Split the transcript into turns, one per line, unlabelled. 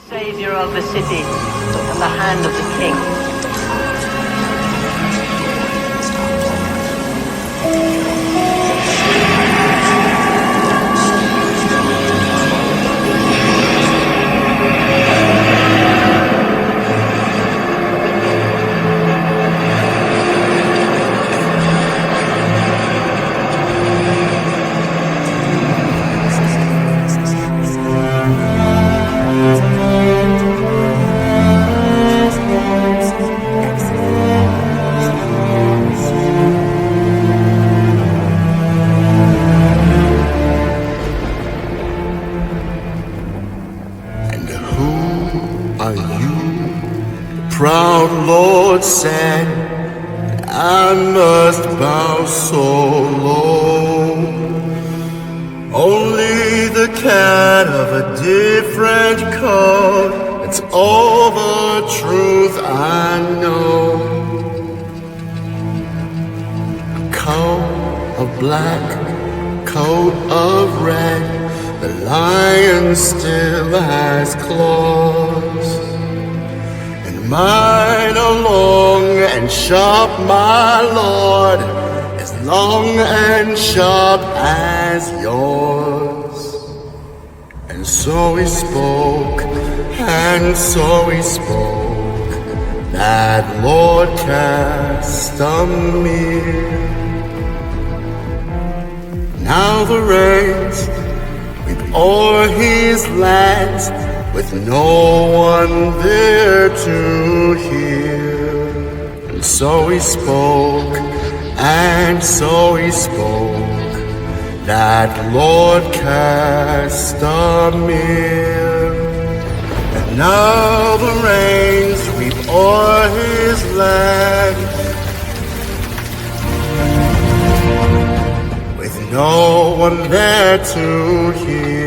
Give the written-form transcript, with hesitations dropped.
Savior of the city and the hand of the king.
Are you, proud Lord, said I must bow so low? Only the cat of a different coat, it's all the truth I know. A coat of black, coat of red, the lion still has claws, and mine are long and sharp, my lord, as long and sharp as yours. And so he spoke, and so he spoke, that Lord Castamere. Now the rains o'er his lands, with no one there to hear. And so he spoke, and so he spoke, that Lord Castamere. And now the rains weep o'er his land, with no one there to hear.